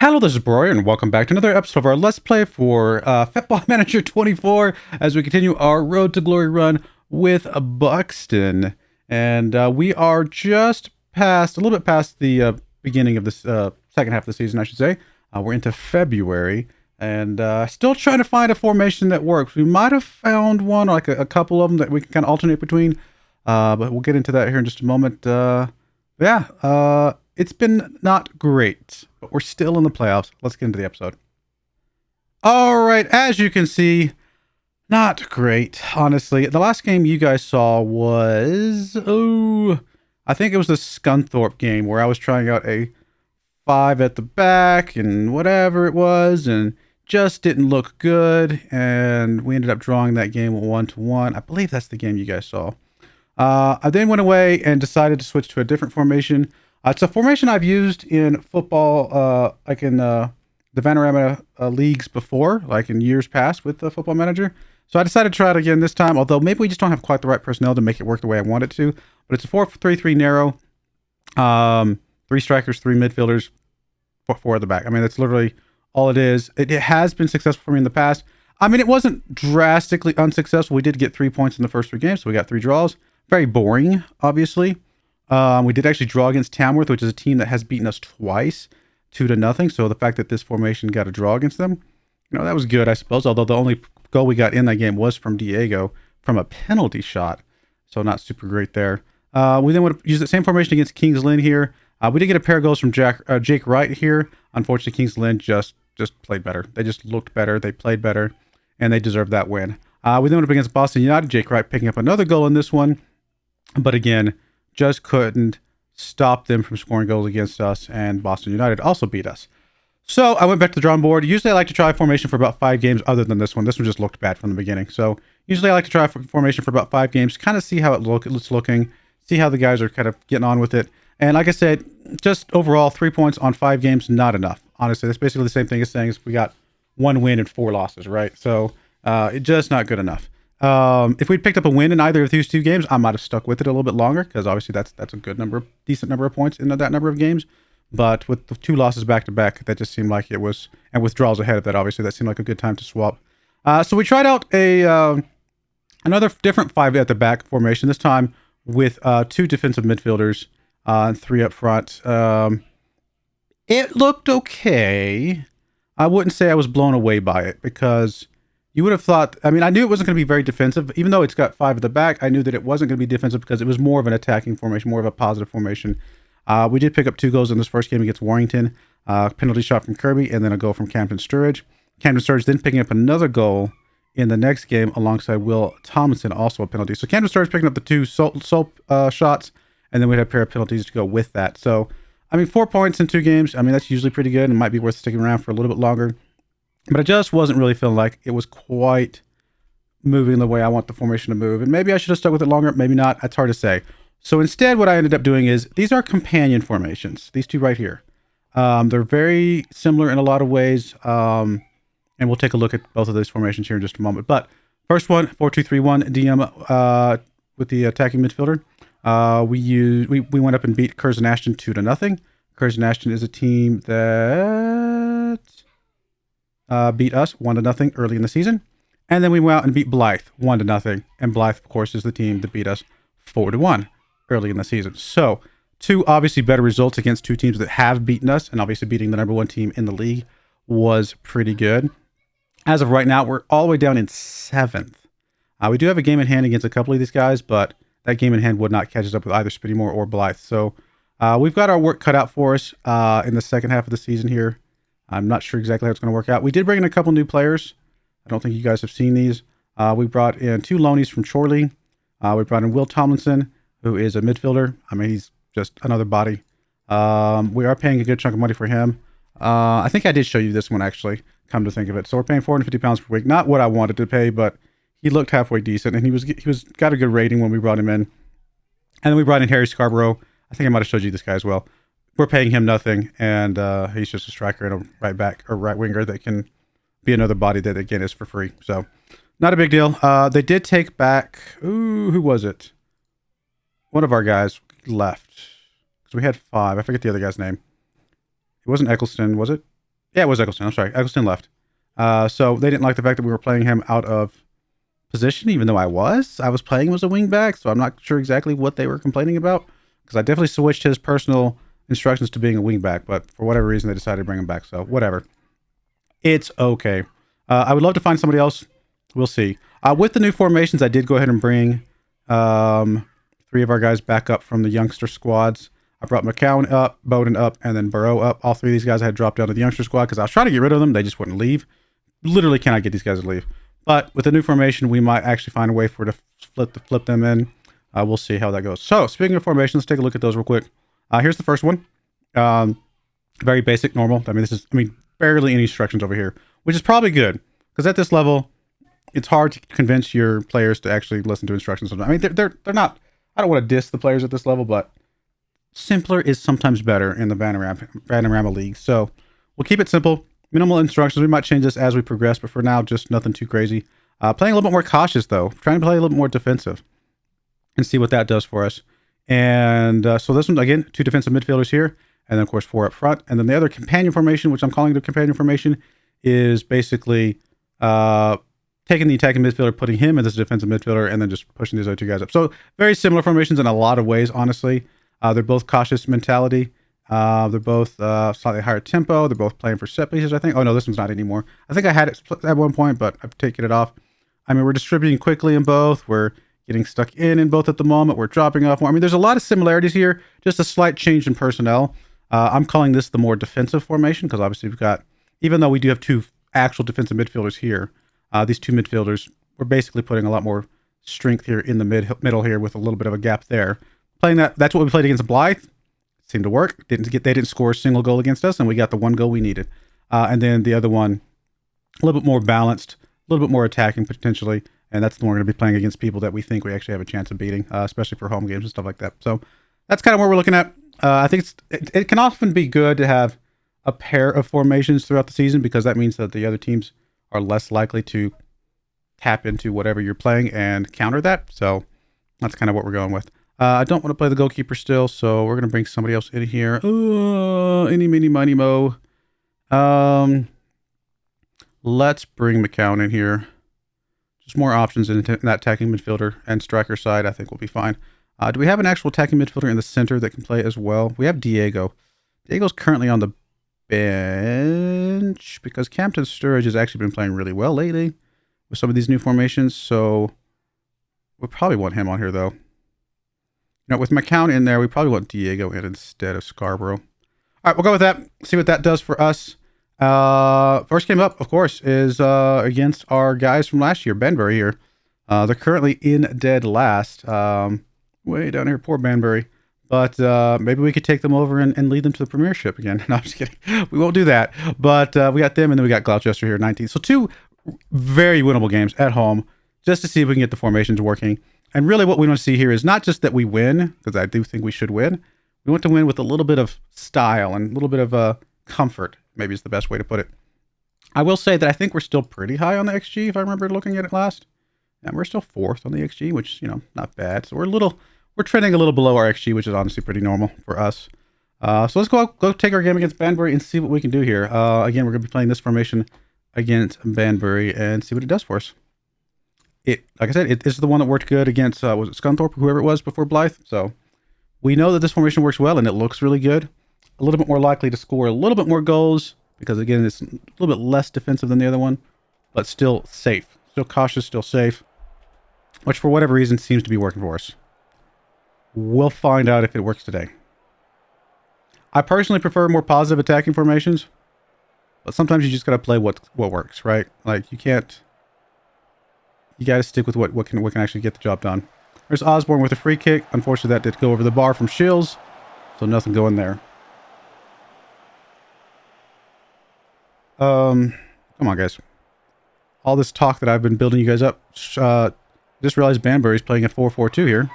Hello, this is Broyar, and welcome back to another episode of our Let's Play for Football Manager 24 as we continue our Road to Glory run with Buxton. And we are just past, a little bit past the beginning of this second half of the season, I should say. We're into February, and still trying to find a formation that works. We might have found one, like a couple of them that we can kind of alternate between, but we'll get into that here in just a moment. It's been not great, but we're still in the playoffs. Let's get into the episode. All right, as you can see, not great, honestly. The last game you guys saw was, I think it was the Scunthorpe game where I was trying out a 5 at the back and whatever it was, and just didn't look good, and we ended up drawing that game 1-1. I believe that's the game you guys saw. I then went away and decided to switch to a different formation. It's a formation I've used in football, like in the Vanarama leagues before, like in years past with the Football Manager. So I decided to try it again this time, although maybe we just don't have quite the right personnel to make it work the way I want it to. But it's a 4-3-3 narrow, 3 strikers, 3 midfielders, 4 at the back. I mean, that's literally all it is. It has been successful for me in the past. I mean, it wasn't drastically unsuccessful. We did get 3 points in the first 3 games, so we got 3 draws. Very boring, obviously. We did actually draw against Tamworth, which is a team that has beaten us twice, 2-0. So the fact that this formation got a draw against them, that was good, I suppose. Although the only goal we got in that game was from Diego from a penalty shot. So not super great there. We then would use the same formation against Kings Lynn here. We did get a pair of goals from Jake Wright here. Unfortunately, Kings Lynn just played better. They just looked better. They played better, and they deserved that win. We then went up against Boston United. Jake Wright picking up another goal in this one. But again, just couldn't stop them from scoring goals against us, and Boston United also beat us. So I went back to the drawing board. Usually I like to try formation for about 5 games other than this one. This one just looked bad from the beginning. So usually I like to try formation for about 5 games, kind of see how it's looking, see how the guys are kind of getting on with it. And like I said, just overall 3 points on 5 games, not enough. Honestly, that's basically the same thing as saying is we got 1 win and 4 losses, right? So it's just not good enough. If we'd picked up a win in either of these 2 games, I might have stuck with it a little bit longer because obviously that's a good number, decent number of points in that number of games. But with the 2 losses back to back, that just seemed like it was, and withdrawals ahead of that, obviously that seemed like a good time to swap. So we tried out another different 5 at the back formation, this time with 2 defensive midfielders and 3 up front. It looked okay. I wouldn't say I was blown away by it because you would have thought, I mean, I knew it wasn't going to be very defensive. Even though it's got 5 at the back, I knew that it wasn't going to be defensive because it was more of an attacking formation, more of a positive formation. We did pick up 2 goals in this first game against Warrington. Penalty shot from Kirby and then a goal from Camden Sturridge. Camden Sturridge then picking up another goal in the next game alongside Will Tomlinson, also a penalty. So Camden Sturridge picking up the 2 soap shots, and then we had a pair of penalties to go with that. So, I mean, 4 points in 2 games. I mean, that's usually pretty good and might be worth sticking around for a little bit longer. But I just wasn't really feeling like it was quite moving the way I want the formation to move. And maybe I should have stuck with it longer, maybe not. It's hard to say. So instead, what I ended up doing is, these are companion formations, these 2 right here. They're very similar in a lot of ways. And we'll take a look at both of those formations here in just a moment. But first one, 4-2-3-1 DM with the attacking midfielder. We went up and beat Curzon Ashton 2-0. Curzon Ashton is a team that beat us 1-0 early in the season. And then we went out and beat Blythe 1-0. And Blythe, of course, is the team that beat us 4-1 early in the season. So 2 obviously better results against 2 teams that have beaten us, and obviously beating the number 1 team in the league was pretty good. As of right now, we're all the way down in 7th. We do have a game in hand against a couple of these guys, but that game in hand would not catch us up with either Spittymore or Blythe. So we've got our work cut out for us in the second half of the season here. I'm not sure exactly how it's going to work out. We did bring in a couple new players. I don't think you guys have seen these. We brought in 2 loanies from Chorley. We brought in Will Tomlinson, who is a midfielder. I mean, he's just another body. We are paying a good chunk of money for him. I think I did show you this one, actually, come to think of it. So we're paying £450 per week. Not what I wanted to pay, but he looked halfway decent, and he was got a good rating when we brought him in. And then we brought in Harry Scarborough. I think I might have showed you this guy as well. We're paying him nothing, and he's just a striker and a right back or right winger that can be another body that, again, is for free. So not a big deal. They did take back, who was it? One of our guys left. So we had 5. I forget the other guy's name. It wasn't Eccleston, was it? Yeah, it was Eccleston. I'm sorry. Eccleston left. So they didn't like the fact that we were playing him out of position, even though I was playing him as a wing back. So I'm not sure exactly what they were complaining about, because I definitely switched his personal instructions to being a wing back, but for whatever reason, they decided to bring him back. So whatever. It's okay. I would love to find somebody else. We'll see. With the new formations, I did go ahead and bring 3 of our guys back up from the youngster squads. I brought McCown up, Bowden up, and then Burrow up. All 3 of these guys I had dropped down to the youngster squad because I was trying to get rid of them. They just wouldn't leave. Literally cannot get these guys to leave. But with the new formation, we might actually find a way for to flip them in. We'll see how that goes. So speaking of formation, let's take a look at those real quick. Here's the first one. Very basic, normal. Barely any instructions over here, which is probably good because at this level, it's hard to convince your players to actually listen to instructions. Sometimes. They're not. I don't want to diss the players at this level, but simpler is sometimes better in the Panorama League. So we'll keep it simple. Minimal instructions. We might change this as we progress, but for now, just nothing too crazy. Playing a little bit more cautious, though. Trying to play a little bit more defensive and see what that does for us. And so this one, again, 2 defensive midfielders here, and then, of course, 4 up front. And then the other companion formation, which I'm calling the companion formation, is basically taking the attacking midfielder, putting him in this defensive midfielder, and then just pushing these other 2 guys up. So very similar formations in a lot of ways, honestly. They're both cautious mentality. They're both slightly higher tempo. They're both playing for set pieces, I think. Oh, no, this one's not anymore. I think I had it at one point, but I've taken it off. We're distributing quickly in both. We're getting stuck in both at the moment. We're dropping off more. There's a lot of similarities here, just a slight change in personnel. I'm calling this the more defensive formation because obviously we've got, even though we do have 2 actual defensive midfielders here, these 2 midfielders, we're basically putting a lot more strength here in the middle here with a little bit of a gap there. Playing that's what we played against Blythe. Seemed to work. They didn't score a single goal against us, and we got the 1 goal we needed. And then the other one, a little bit more balanced, a little bit more attacking potentially, and that's the one we're going to be playing against people that we think we actually have a chance of beating, especially for home games and stuff like that. So that's kind of where we're looking at. I think it can often be good to have a pair of formations throughout the season because that means that the other teams are less likely to tap into whatever you're playing and counter that. So that's kind of what we're going with. I don't want to play the goalkeeper still, so we're going to bring somebody else in here. Any, mini, miny, mo. Let's bring McCown in here. Just more options in that attacking midfielder and striker side. I think we'll be fine. Do we have an actual attacking midfielder in the center that can play as well? We have Diego. Diego's currently on the bench because Campton Sturridge has actually been playing really well lately with some of these new formations, so we'll probably want him on here, though. With McCown in there, we probably want Diego in instead of Scarborough. All right, we'll go with that. See what that does for us. First game up, of course, is against our guys from last year, Banbury here. They're currently in dead last. Way down here, poor Banbury. But maybe we could take them over and lead them to the premiership again. No, I'm just kidding. We won't do that. But we got them, and then we got Gloucester here, 19th. So 2 very winnable games at home, just to see if we can get the formations working. And really what we want to see here is not just that we win, because I do think we should win. We want to win with a little bit of style and a little bit of comfort, maybe is the best way to put it. I will say that I think we're still pretty high on the XG, if I remember looking at it last. And we're still 4th on the XG, which, not bad. So we're trending a little below our XG, which is honestly pretty normal for us. So let's go take our game against Banbury and see what we can do here. Again, we're going to be playing this formation against Banbury and see what it does for us. Like I said, it is the one that worked good against, was it Scunthorpe, whoever it was before Blythe? So we know that this formation works well and it looks really good. A little bit more likely to score a little bit more goals because, again, it's a little bit less defensive than the other one, but still safe. Still cautious, still safe, which for whatever reason seems to be working for us. We'll find out if it works today. I personally prefer more positive attacking formations, but sometimes you just got to play what works, right? Like you got to stick with what can actually get the job done. There's Osborne with a free kick. Unfortunately, that did go over the bar from Shields, so nothing going there. Come on, guys. All this talk that I've been building you guys up. Just realized Banbury's playing at 4-4-2 here.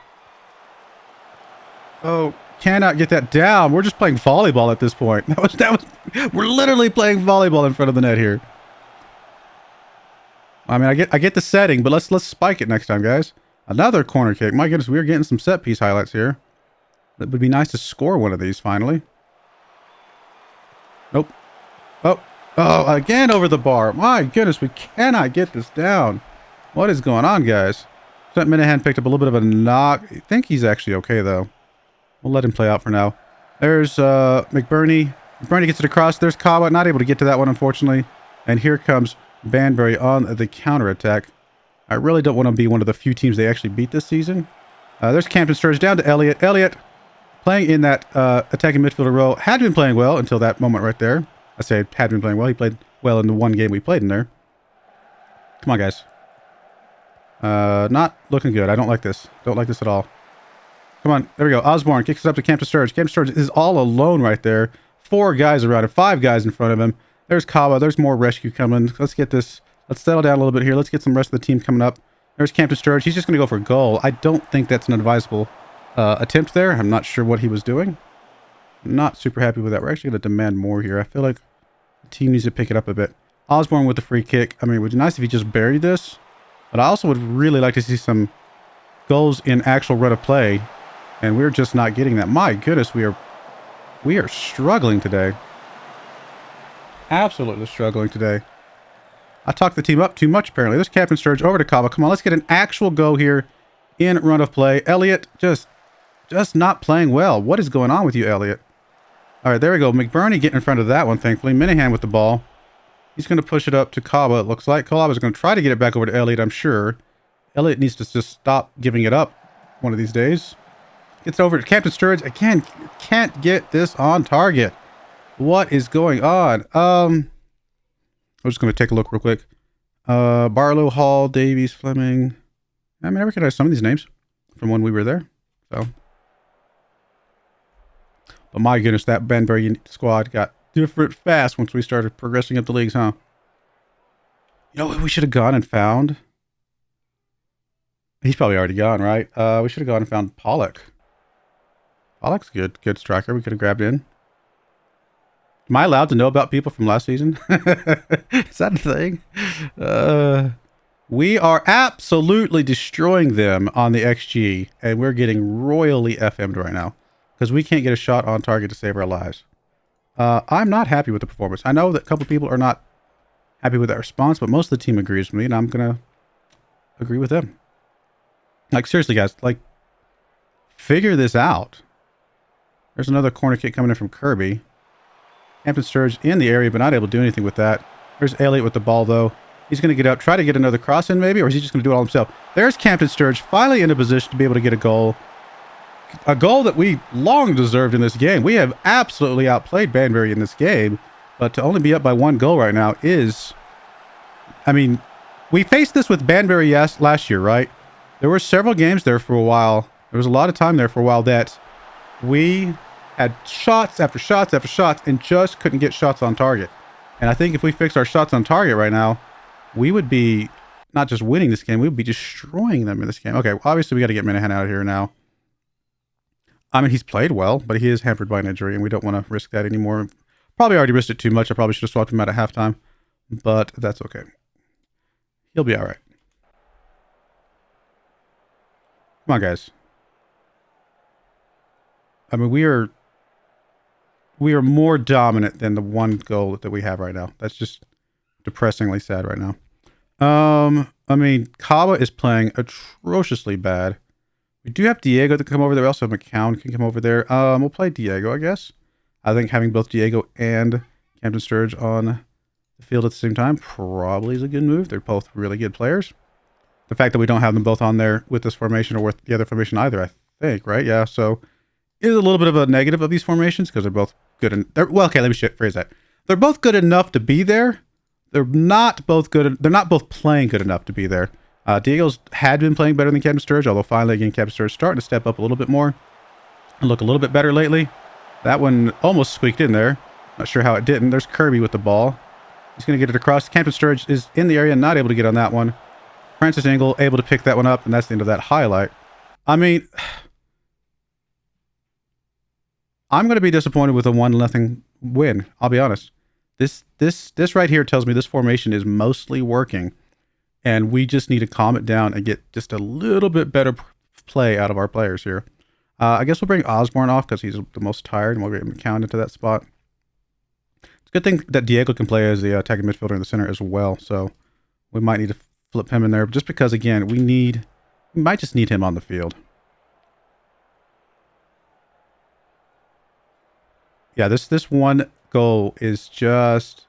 Oh, cannot get that down. We're just playing volleyball at this point. We're literally playing volleyball in front of the net here. I get the setting, but let's spike it next time, guys. Another corner kick. My goodness, we're getting some set piece highlights here. It would be nice to score one of these finally. Nope. Oh, Oh, again over the bar. My goodness, we cannot get this down. What is going on, guys? Trent Minahan picked up a little bit of a knock. I think he's actually okay, though. We'll let him play out for now. There's McBurney. McBurney gets it across. There's Kawa. Not able to get to that one, unfortunately. And here comes Banbury on the counterattack. I really don't want to be one of the few teams they actually beat this season. There's Campton Sturridge down to Elliott. Elliott playing in that attacking midfielder role. Had been playing well until that moment right there. I say had been playing well. He played well in the one game we played in there. Come on, guys. Not looking good. I don't like this. Don't like this at all. Come on. There we go. Osborne kicks it up to Campton Sturridge. Campton Sturridge is all alone right there. 4 guys around him. 5 guys in front of him. There's Kawa. There's more rescue coming. Let's get this. Let's settle down a little bit here. Let's get some rest of the team coming up. There's Campton Sturridge. He's just going to go for a goal. I don't think that's an advisable attempt there. I'm not sure what he was doing. I'm not super happy with that. We're actually going to demand more here. I feel like the team needs to pick it up a bit. Osborne with the free kick. I mean, it would be nice if he just buried this. But I also would really like to see some goals in actual run of play. And we're just not getting that. My goodness, we are struggling today. Absolutely struggling today. I talked the team up too much, apparently. There's Captain Sturridge over to Kava. Come on, let's get an actual go here in run of play. Elliott just not playing well. What is going on with you, Elliott? All right, there we go. McBurney getting in front of that one, thankfully. Minahan with the ball. He's going to push it up to Kava, it looks like. Kava's going to try to get it back over to Elliott, I'm sure. Elliott needs to just stop giving it up one of these days. Gets over to Captain Sturridge. Again, can't get this on target. What is going on? I'm just going to take a look real quick. Barlow, Hall, Davies, Fleming. I mean, I recognize some of these names from when we were there. So, but my goodness, that Banbury squad got different fast once we started progressing up the leagues, huh? You know what we should have gone and found? He's probably already gone, right? We should have gone and found Pollock. Pollock's good striker. We could have grabbed in. Am I allowed to know about people from last season? Is that a thing? We are absolutely destroying them on the XG, and we're getting royally FM'd right now because we can't get a shot on target to save our lives. I'm not happy with the performance. I know that a couple of people are not happy with that response, but most of the team agrees with me, and I'm going to agree with them. Like, seriously, guys, like, figure this out. There's another corner kick coming in from Kirby. Hampton Sturridge in the area, but not able to do anything with that. There's Elliott with the ball, though. He's going to get up, try to get another cross in, maybe, or is he just going to do it all himself? There's Campton Sturridge, finally in a position to be able to get a goal. A goal that we long deserved in this game. We have absolutely outplayed Banbury in this game, but to only be up by 1 goal right now is... I mean, we faced this with Banbury last year, right? There were several games there for a while. There was a lot of time there for a while that we had shots after shots after shots and just couldn't get shots on target. And I think if we fixed our shots on target right now, we would be not just winning this game, we would be destroying them in this game. Okay, obviously we got to get Minahan out of here now. I mean, he's played well, but he is hampered by an injury, and we don't want to risk that anymore. Probably already risked it too much. I probably should have swapped him out at halftime, but that's okay. He'll be all right. Come on, guys. I mean, we are more dominant than the 1 goal that we have right now. That's just depressingly sad right now. I mean, Kawa is playing atrociously bad. We do have Diego to come over there. We also have McCown can come over there. We'll play Diego, I guess. I think having both Diego and Campton Sturridge on the field at the same time probably is a good move. They're both really good players. The fact that we don't have them both on there with this formation or with the other formation either, I think, right? Yeah, so it is a little bit of a negative of these formations because they're both good. Well, okay, let me phrase that. They're both good enough to be there. They're not both playing good enough to be there. Diego's had been playing better than Captain Sturridge, although finally, again, Captain Sturridge starting to step up a little bit more and look a little bit better lately. That one almost squeaked in there. Not sure how it didn't. There's Kirby with the ball. He's going to get it across. Captain Sturridge is in the area, not able to get on that one. Francis Engel able to pick that one up, and that's the end of that highlight. I mean, I'm going to be disappointed with a 1-0 win. I'll be honest. This right here tells me this formation is mostly working, and we just need to calm it down and get just a little bit better play out of our players here. I guess we'll bring Osborne off because he's the most tired, and we'll get McCown into that spot. It's a good thing that Diego can play as the attacking midfielder in the center as well. So we might need to flip him in there just because, again, we might just need him on the field. Yeah, this one goal is just...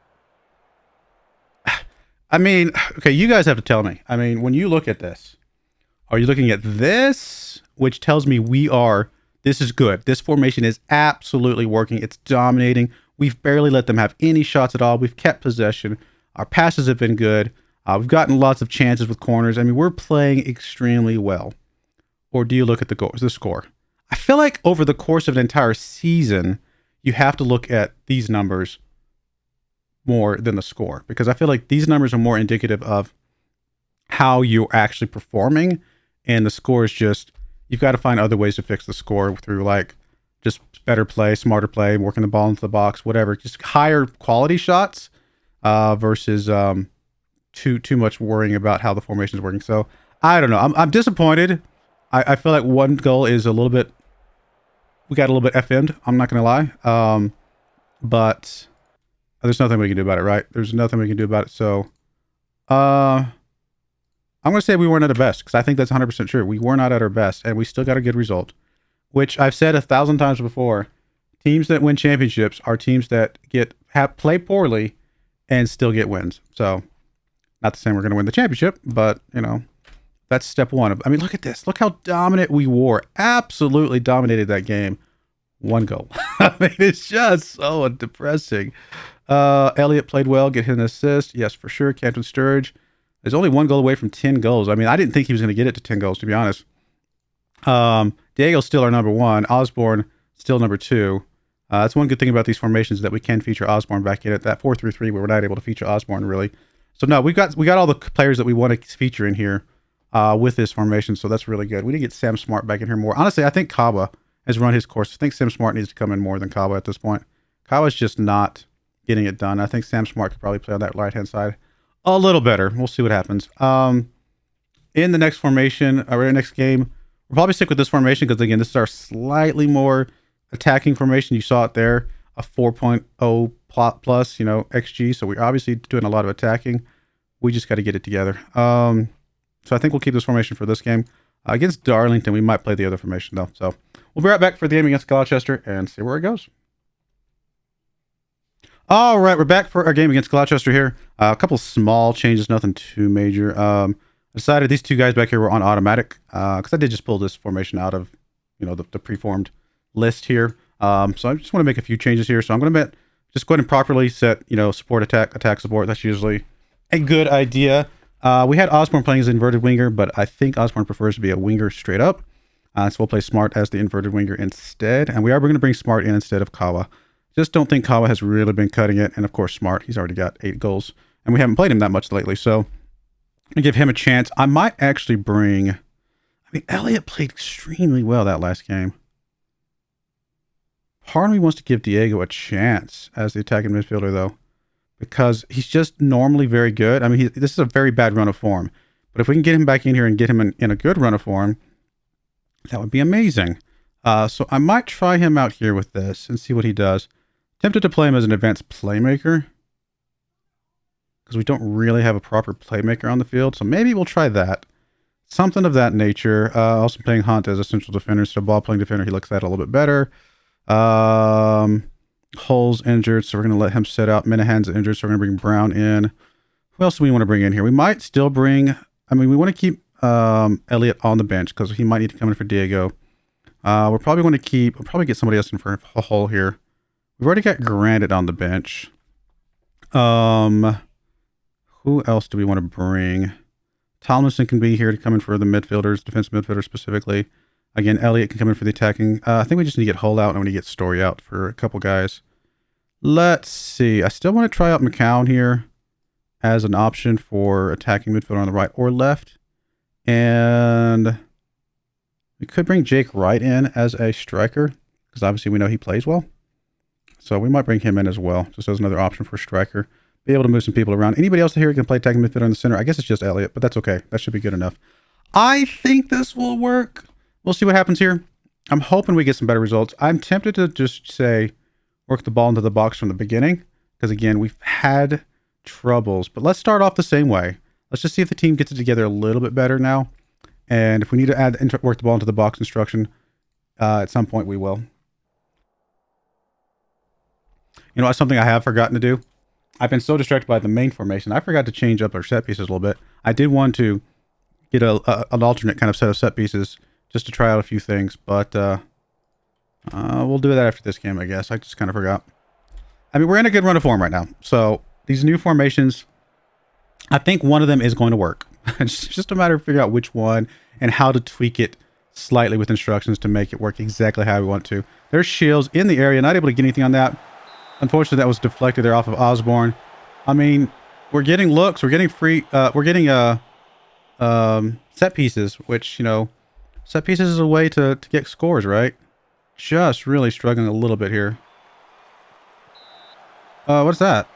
I mean, okay, you guys have to tell me. I mean, when you look at this, are you looking at this, which tells me this is good. This formation is absolutely working. It's dominating. We've barely let them have any shots at all. We've kept possession. Our passes have been good. We've gotten lots of chances with corners. I mean, we're playing extremely well. Or do you look at the score? I feel like over the course of an entire season, you have to look at these numbers more than the score, because I feel like these numbers are more indicative of how you're actually performing, and the score is just, you've got to find other ways to fix the score through like just better play, smarter play, working the ball into the box, whatever, just higher quality shots versus too much worrying about how the formation is working. So I don't know. I'm disappointed. I feel like one goal is we got a little bit FM'd. I'm not gonna lie. But there's nothing we can do about it, right? There's nothing we can do about it. So, I'm going to say we weren't at our best, because I think that's 100% true. We were not at our best, and we still got a good result, which I've said 1,000 times before. Teams that win championships are teams that play poorly and still get wins. So, not the same we're going to win the championship, but, you know, that's step one. I mean, look at this. Look how dominant we were. Absolutely dominated that game. One goal. I mean, it's just so depressing. Elliott played well, get him an assist. Yes, for sure. Captain Sturridge is only one goal away from 10 goals. I mean, I didn't think he was going to get it to 10 goals, to be honest. Diego's still our number one. Osborne still number two. That's one good thing about these formations, that we can feature Osborne back in it. That 4-3-3, we were not able to feature Osborne really. So no, we got all the players that we want to feature in here with this formation. So that's really good. We need to get Sam Smart back in here more. Honestly, I think Kawa has run his course. I think Sam Smart needs to come in more than Kawa at this point. Kawa's just not getting it done. I think Sam Smart could probably play on that right-hand side a little better. We'll see what happens. In the next formation, or next game, we'll probably stick with this formation because, again, this is our slightly more attacking formation. You saw it there, a 4.0 plus, you know, XG. So we're obviously doing a lot of attacking. We just got to get it together. So I think we'll keep this formation for this game. Against Darlington, we might play the other formation, though. So we'll be right back for the game against Gloucester and see where it goes. All right, we're back for our game against Gloucester here. A couple small changes, nothing too major. I decided these two guys back here were on automatic because I did just pull this formation out of, you know, the preformed list here. So I just want to make a few changes here. So I'm going to just go ahead and properly set, you know, support, attack, support. That's usually a good idea. We had Osborne playing as an inverted winger, but I think Osborne prefers to be a winger straight up. So we'll play Smart as the inverted winger instead. And we're going to bring Smart in instead of Kawa. Just don't think Kawa has really been cutting it. And of course, Smart, he's already got 8 goals. And we haven't played him that much lately. So I'm going to give him a chance. I might actually Elliott played extremely well that last game. Part of me wants to give Diego a chance as the attacking midfielder, though, because he's just normally very good. I mean, this is a very bad run of form. But if we can get him back in here and get him in a good run of form, that would be amazing. So I might try him out here with this and see what he does. Tempted to play him as an advanced playmaker, because we don't really have a proper playmaker on the field. So maybe we'll try that. Something of that nature. Also playing Hunt as a central defender. So ball playing defender, he looks at it a little bit better. Hull's injured, so we're going to let him sit out. Minahan's injured, so we're going to bring Brown in. Who else do we want to bring in here? We might still bring... we want to keep Elliott on the bench because he might need to come in for Diego. We're probably going to we'll probably get somebody else in for Hull here. We've already got Granite on the bench. Who else do we want to bring? Tomlinson can be here to come in for the midfielders, defensive midfielders specifically. Again, Elliott can come in for the attacking. I think we just need to get Hull out and we need to get Story out for a couple guys. Let's see. I still want to try out McCown here as an option for attacking midfielder on the right or left. And we could bring Jake Wright in as a striker because obviously we know he plays well. So we might bring him in as well, just as another option for striker. Be able to move some people around. Anybody else here who can play attacking midfielder in the center? I guess it's just Elliott, but that's okay. That should be good enough. I think this will work. We'll see what happens here. I'm hoping we get some better results. I'm tempted to just say work the ball into the box from the beginning because again, we've had troubles. But let's start off the same way. Let's just see if the team gets it together a little bit better now. And if we need to work the ball into the box instruction, at some point we will. You know, that's something I have forgotten to do. I've been so distracted by the main formation. I forgot to change up our set pieces a little bit. I did want to get an alternate kind of set of set pieces just to try out a few things, but we'll do that after this game, I guess. I just kind of forgot. I mean, we're in a good run of form right now. So these new formations, I think one of them is going to work. It's just a matter of figuring out which one and how to tweak it slightly with instructions to make it work exactly how we want to. There's shields in the area, not able to get anything on that. Unfortunately, that was deflected there off of Osborne. I mean, we're getting looks, we're getting free, we're getting set pieces, which, you know, set pieces is a way to get scores, right? Just really struggling a little bit here. What's that?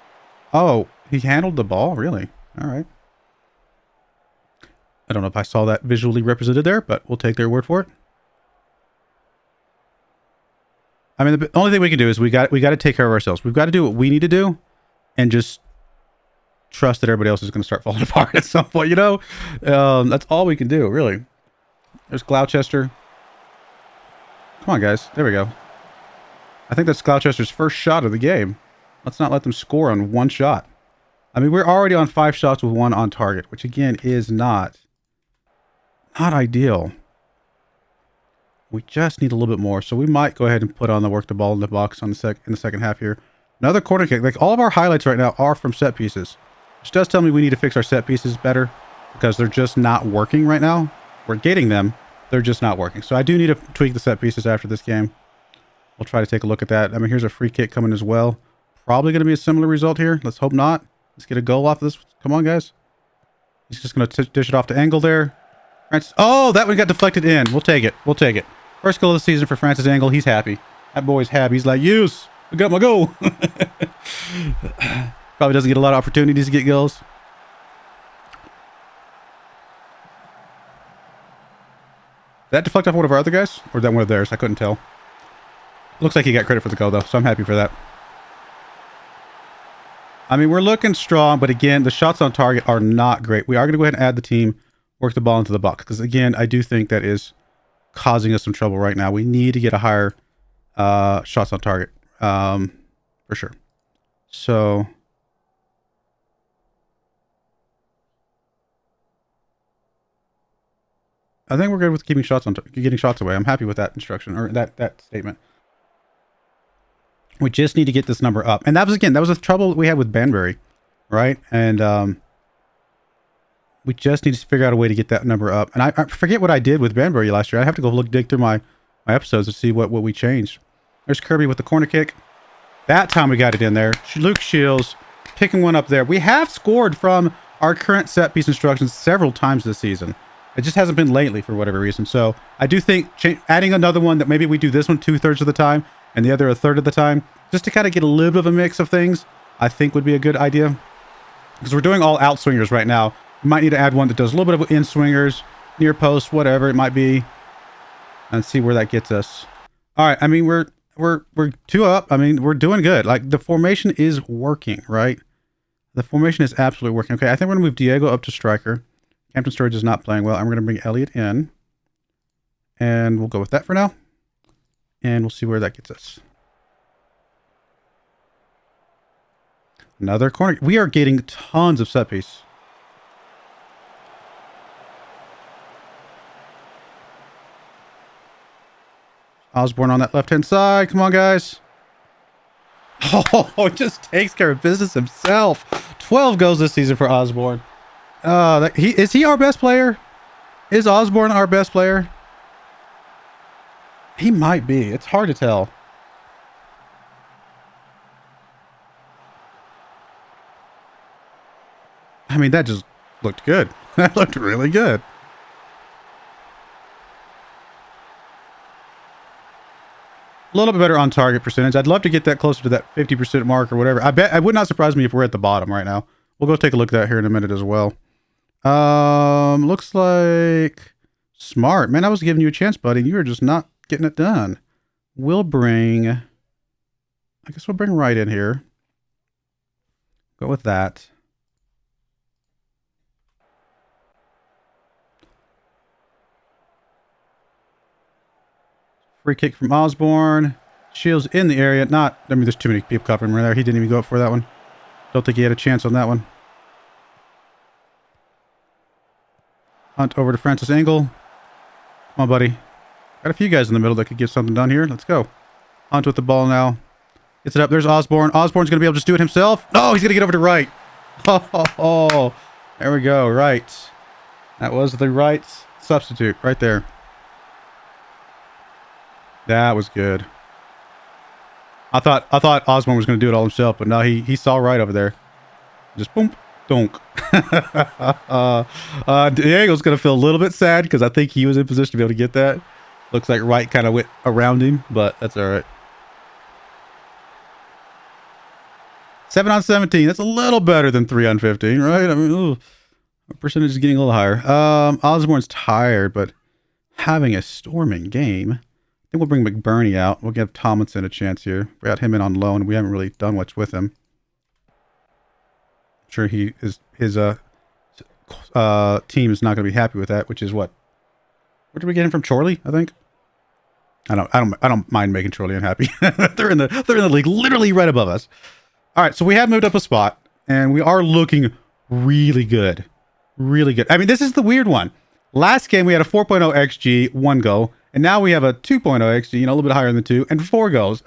Oh, he handled the ball? Really? All right. I don't know if I saw that visually represented there, but we'll take their word for it. I mean, the only thing we can do is we got to take care of ourselves. We've got to do what we need to do and just trust that everybody else is going to start falling apart at some point, you know? That's all we can do, really. There's Gloucester. Come on, guys. There we go. I think that's Gloucester's first shot of the game. Let's not let them score on one shot. I mean, we're already on 5 shots with 1 on target, which, again, is not ideal. We just need a little bit more, so we might go ahead and put on the work the ball in the box on in the second half here. Another corner kick. Like, all of our highlights right now are from set pieces, which does tell me we need to fix our set pieces better because they're just not working right now. We're getting them. They're just not working. So I do need to tweak the set pieces after this game. We'll try to take a look at that. I mean, here's a free kick coming as well. Probably going to be a similar result here. Let's hope not. Let's get a goal off of this. Come on, guys. He's just going to dish it off to Angle there. Francis. Oh, that one got deflected in. We'll take it. We'll take it. First goal of the season for Francis Angle. He's happy. That boy's happy. He's like, yes, I got my goal. Probably doesn't get a lot of opportunities to get goals. Did that deflect off one of our other guys? Or is that one of theirs? I couldn't tell. Looks like he got credit for the goal, though, so I'm happy for that. I mean, we're looking strong, but again, the shots on target are not great. We are going to go ahead and add the team, work the ball into the box, because again, I do think that is causing us some trouble right now. We need to get a higher shots on target, for sure. So I think we're good with keeping shots on getting shots away. I'm happy with that instruction or that statement. We just need to get this number up, and that was the trouble we had with Banbury, right? And we just need to figure out a way to get that number up. And I forget what I did with Banbury last year. I have to go dig through my episodes to see what we changed. There's Kirby with the corner kick. That time we got it in there. Luke Shields picking one up there. We have scored from our current set piece instructions several times this season. It just hasn't been lately for whatever reason. So I do think adding another one that maybe we do this one 2/3 of the time and the other 1/3 of the time, just to kind of get a little bit of a mix of things, I think would be a good idea. Because we're doing all out swingers right now. We might need to add one that does a little bit of in swingers, near post, whatever it might be, and see where that gets us. All right. I mean, we're 2 up. I mean, we're doing good. Like, the formation is working, right? The formation is absolutely working. Okay, I think we're going to move Diego up to striker. Captain Sturridge is not playing well. I'm going to bring Elliot in. And we'll go with that for now. And we'll see where that gets us. Another corner. We are getting tons of set piece. Osborne on that left-hand side. Come on, guys. Oh, just takes care of business himself. 12 goals this season for Osborne. Is he our best player? Is Osborne our best player? He might be. It's hard to tell. I mean, that just looked good. That looked really good. A little bit better on target percentage. I'd love to get that closer to that 50% mark or whatever. It would not surprise me if we're at the bottom right now. We'll go take a look at that here in a minute as well. Looks like Smart. Man, I was giving you a chance, buddy. You were just not getting it done. I guess we'll bring Wright in here. Go with that. Free kick from Osborne. Shields in the area. There's too many people covering right there. He didn't even go up for that one. Don't think he had a chance on that one. Hunt over to Francis Engel. Come on, buddy. Got a few guys in the middle that could get something done here. Let's go. Hunt with the ball now. Gets it up. There's Osborne. Osborne's going to be able to just do it himself. No, he's going to get over to right. Oh, there we go. Right. That was the right substitute right there. That was good. I thought Osborne was going to do it all himself, but no, he saw right over there. Just boom, donk. Diego's going to feel a little bit sad because I think he was in position to be able to get that. Looks like Wright kind of went around him, but that's all right. 7 on 17. That's a little better than 3 on 15, right? I mean, percentage is getting a little higher. Osborne's tired, but having a storming game. I think we'll bring McBurney out. We'll give Tomlinson a chance here. We got him in on loan. We haven't really done much with him. I'm sure his team is not going to be happy with that, which is what? Where did we get him from? Chorley, I think. I don't mind making Chorley unhappy. they're in the league literally right above us. All right, so we have moved up a spot, and we are looking really good. Really good. I mean, this is the weird one. Last game, we had a 4.0 XG, 1 goal, and now we have a 2.0 XG, a little bit higher than 2, and 4 goals.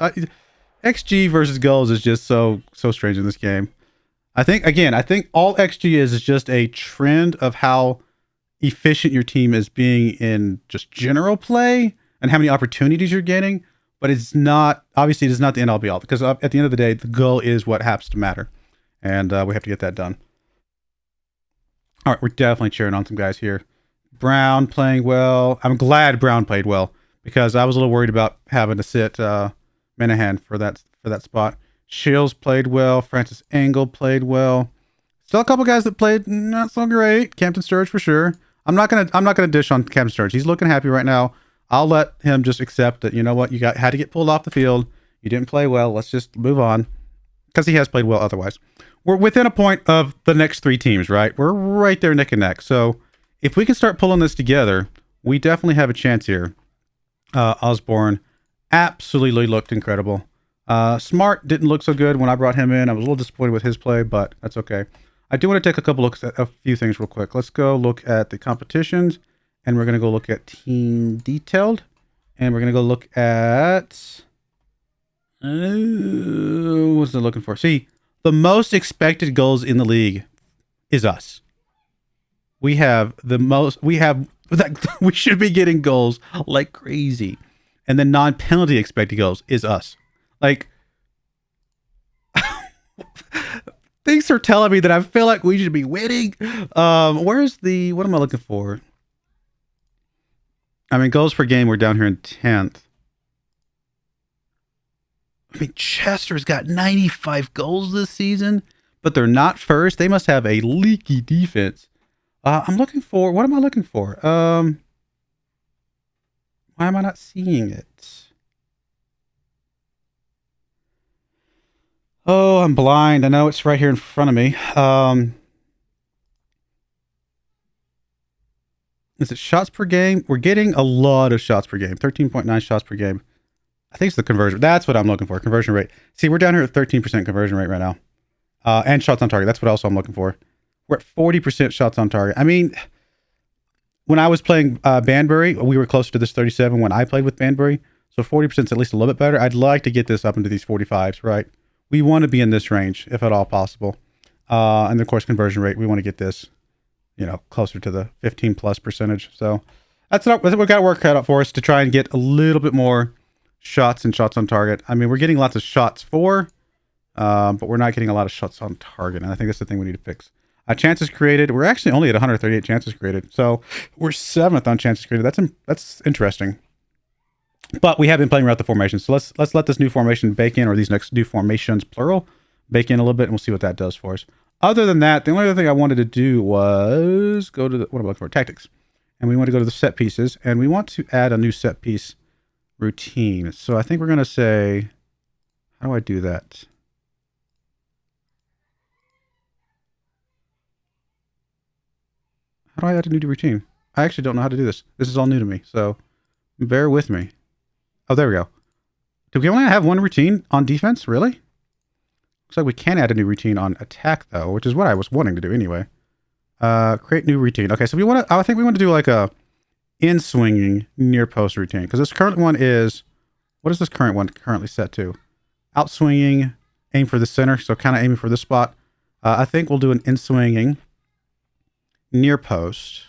XG versus goals is just so strange in this game. I think all XG is just a trend of how efficient your team is being in just general play and how many opportunities you're getting. But it's not, obviously, it is not the end all be all, because at the end of the day, the goal is what happens to matter. And we have to get that done. All right, we're definitely cheering on some guys here. Brown playing well. I'm glad Brown played well, because I was a little worried about having to sit Minahan for that spot. Shields played well. Francis Engel played well. Still a couple guys that played not so great. Campton Sturridge for sure. I'm not gonna dish on Campton Sturridge. He's looking happy right now. I'll let him just accept that, you know what, had to get pulled off the field. You didn't play well. Let's just move on, because he has played well otherwise. We're within a point of the next 3 teams, right? We're right there neck and neck. So if we can start pulling this together, we definitely have a chance here. Osborne absolutely looked incredible. Smart didn't look so good when I brought him in. I was a little disappointed with his play, but that's okay. I do want to take a couple looks at a few things real quick. Let's go look at the competitions. And we're going to go look at team detailed. And we're going to go look at... what's it looking for? See, the most expected goals in the league is us. We have the most... we should be getting goals like crazy. And the non-penalty expected goals is us. Like... things are telling me that I feel like we should be winning. Where's the... what am I looking for? I mean, goals per game, we're down here in 10th. I mean, Chester's got 95 goals this season, but they're not first. They must have a leaky defense. I'm looking for... what am I looking for? Why am I not seeing it? Oh, I'm blind. I know it's right here in front of me. Is it shots per game? We're getting a lot of shots per game. 13.9 shots per game. I think it's the conversion. That's what I'm looking for. Conversion rate. See, we're down here at 13% conversion rate right now. And shots on target. That's what else I'm looking for. We're at 40% shots on target. I mean, when I was playing Banbury, we were closer to this 37 when I played with Banbury. So 40% is at least a little bit better. I'd like to get this up into these 45s, right? We want to be in this range, if at all possible. And of course, conversion rate, we want to get this, closer to the 15+ percentage. So that's what we've got work cut out for us to try and get a little bit more shots and shots on target. I mean, we're getting lots of shots but we're not getting a lot of shots on target. And I think that's the thing we need to fix. Chances created. We're actually only at 138 chances created. So we're 7th on chances created. That's interesting. But we have been playing around the formation. So let's let this new formation bake in, or these next new formations, plural, bake in a little bit, and we'll see what that does for us. Other than that, the only other thing I wanted to do was go to what am I looking for? Tactics. And we want to go to the set pieces, and we want to add a new set piece routine. So I think we're going to say, how do I do that? How do I add a new routine? I actually don't know how to do this. This is all new to me, so bear with me. Oh, there we go. Do we only have one routine on defense? Really? Looks like we can add a new routine on attack, though, which is what I was wanting to do anyway. Create new routine. Okay, so I think we want to do like a in-swinging near post routine, because this current one is, what is this current one currently set to? Out-swinging, aim for the center, so kind of aiming for this spot. I think we'll do an in-swinging near post.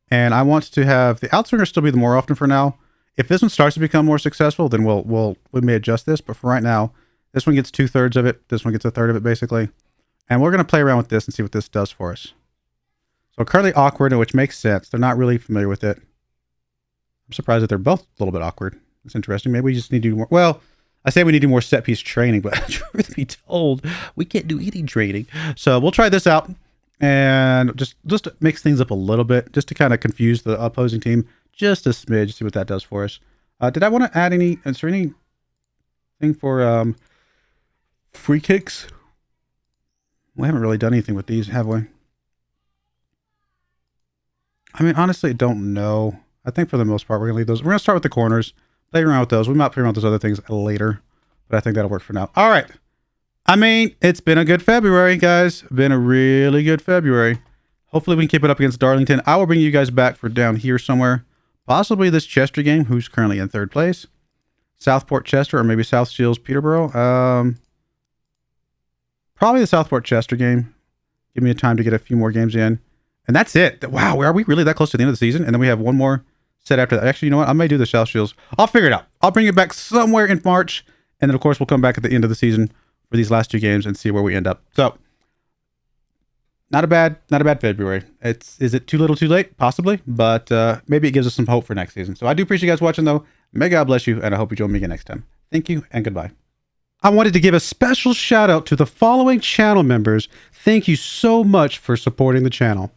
And I want to have the outswinger still be the more often for now. If this one starts to become more successful, then we may adjust this. But for right now, this one gets 2/3 of it. This one gets 1/3 of it, basically. And we're going to play around with this and see what this does for us. So currently awkward, which makes sense. They're not really familiar with it. I'm surprised that they're both a little bit awkward. It's interesting. Maybe we just need to do more. Well, I say we need to do more set piece training, but truth be told, we can't do any training. So we'll try this out and just mix things up a little bit, just to kind of confuse the opposing team just a smidge, see what that does for us. Did I want to add any, is there anything for free kicks? We haven't really done anything with these, have we? I mean, honestly, I don't know. I think for the most part, we're going to leave those. We're going to start with the corners, play around with those. We might play around with those other things later, but I think that'll work for now. All right. I mean, it's been a good February, guys. Been a really good February. Hopefully we can keep it up against Darlington. I will bring you guys back for down here somewhere. Possibly this Chester game, who's currently in 3rd place. Southport Chester, or maybe South Shields Peterborough. Probably the Southport Chester game. Give me a time to get a few more games in. And that's it. Wow, are we really that close to the end of the season? And then we have one more set after that. Actually, you know what? I may do the South Shields. I'll figure it out. I'll bring it back somewhere in March. And then, of course, we'll come back at the end of the season for these last 2 games and see where we end up. So, not a bad February. Is it too little too late? Possibly. But maybe it gives us some hope for next season. So I do appreciate you guys watching, though. May God bless you, and I hope you join me again next time. Thank you, and goodbye. I wanted to give a special shout out to the following channel members. Thank you so much for supporting the channel.